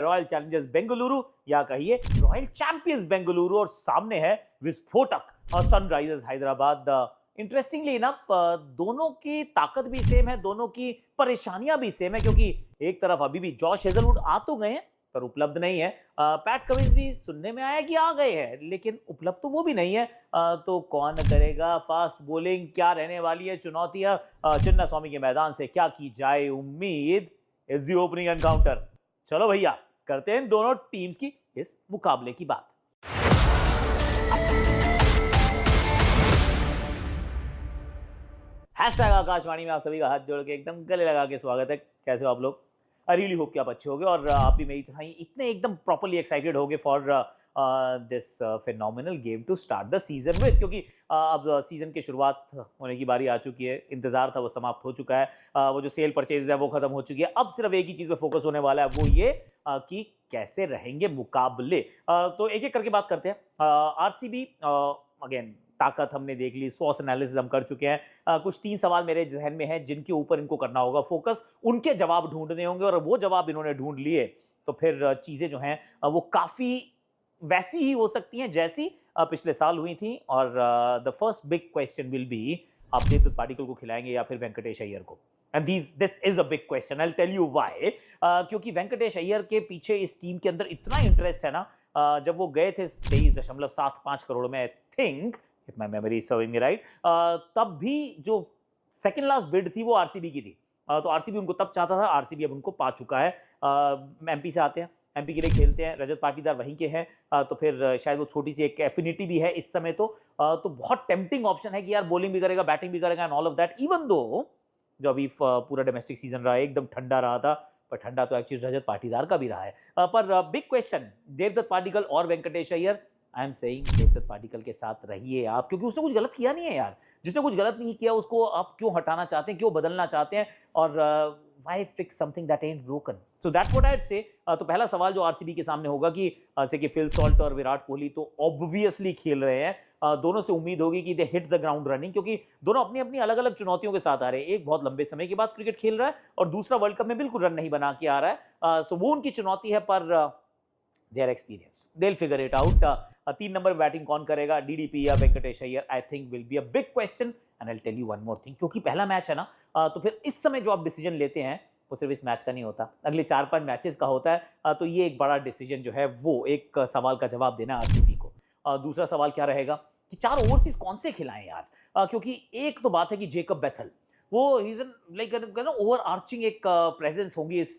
Royal Challengers Bengaluru या कहिए royal champions Bengaluru और सामने है विस्फोटक और सनराइजर्स हैदराबाद। इंटरेस्टिंगली इनफ दोनों की ताकत भी सेम है, दोनों की परेशानियां भी सेम है, क्योंकि एक तरफ अभी भी जॉश हेजलवुड आ तो गए हैं पर उपलब्ध नहीं है। पैट कमिंस भी सुनने में आया कि आ गए हैं लेकिन उपलब्ध तो वो भी नहीं है। तो कौन करेगा फास्ट बॉलिंग, क्या रहने वाली है चुनौतियां चिन्ना स्वामी के मैदान से, क्या की जाए उम्मीद इज दी ओपनिंग एनकाउंटर। चलो भैया करते हैं इन दोनों टीम्स की इस मुकाबले की बात। हैशटैग आकाशवाणी में आप सभी का हाथ जोड़ के एकदम गले लगा के स्वागत है। कैसे हो आप लोग? आई रियली होप कि आप अच्छे होगे और आप भी मेरी तरह ही इतने एकदम प्रॉपर्ली एक्साइटेड होगे for this phenomenal game to start the season with, क्योंकि अब सीजन की शुरुआत होने की बारी आ चुकी है। इंतजार था वो समाप्त हो चुका है। वो जो सेल परचेज है वो खत्म हो चुकी है। अब सिर्फ एक ही चीज पे फोकस होने वाला है, वो ये कि कैसे रहेंगे मुकाबले। तो एक एक करके बात करते हैं। आरसीबी अगेन ताकत हमने देख ली, स्वॉस एनालिसिस हम कर चुके हैं। कुछ 3 सवाल मेरे जहन में हैं जिनके ऊपर इनको करना होगा फोकस, उनके जवाब ढूंढने होंगे और वो जवाब इन्होंने ढूंढ लिए तो फिर चीजें जो हैं वो काफी वैसी ही हो सकती हैं जैसी पिछले साल हुई थी। और the first big question will be, आप देवदत्त पाटिकल को खिलाएंगे या फिर वेंकटेश अय्यर को? And this is a big question, I will tell you why. क्योंकि वेंकटेश अय्यर के पीछे इस टीम के अंदर इतना इंटरेस्ट है ना। जब वो गए थे 23.75 करोड़ में, I think if my memory is serving me right, तब भी जो सेकंड लास्ट बिड थी वो आरसीबी की थी। तो आरसीबी उनको तब चाहता था, आरसीबी अब उनको पा चुका है। एमपी से आते हैं, एमपी के लिए खेलते हैं, रजत पाटीदार वहीं के हैं। तो फिर शायद वो छोटी सी एक एफिनिटी भी है इस समय। तो बहुत टेम्पटिंग ऑप्शन है कि यार बॉलिंग भी करेगा, बैटिंग भी करेगा and all of that. Even though जो अभी पूरा डोमेस्टिक सीजन रहा है एकदम ठंडा रहा था, पर ठंडा तो एक्चुअली रजत पाटीदार का भी रहा है। पर बिग क्वेश्चन, देवदत्त पाटिकल और Venkatesh Iyer. I am saying Devdutt Padikkal के साथ रहिए आप, क्योंकि उसने कुछ गलत किया नहीं है यार। जिसने कुछ गलत नहीं किया उसको आप क्यों हटाना चाहते हैं, क्यों बदलना चाहते हैं? और why fix something that ant broken? So that's what I would say. तो पहला सवाल जो आरसीबी के सामने होगा कि जैसे कि फिल सॉल्ट और विराट कोहली तो ऑब्वियसली खेल रहे हैं। दोनों से उम्मीद होगी कि दे हिट द ग्राउंड रनिंग, क्योंकि दोनों अपनी अपनी अलग अलग चुनौतियों के साथ आ रहे हैं। एक बहुत लंबे समय के बाद क्रिकेट खेल रहा है और दूसरा वर्ल्ड कप में बिल्कुल रन नहीं बना के आ रहा है। सो वो उनकी चुनौती है, पर they are experience, they will figure it out. 3 number batting कौन करेगा, डीडीपी या Venkatesh Iyer? I think will be a big question and I will tell you one more thing, क्योंकि पहला मैच है ना। तो फिर इस समय जो आप डिसीजन लेते हैं वो सिर्फ इस मैच का नहीं होता, अगले 4-5 मैचेस का होता है। तो ये एक बड़ा डिसीजन जो है वो एक सवाल का जवाब देना आरसीबी को। दूसरा सवाल क्या रहेगा कि 4 ओवरसीज कौन से खिलाएं यार? क्योंकि एक तो बात है कि जेकब बेथल, वो इज लाइक ओवर आर्चिंग एक प्रेजेंस होगी इस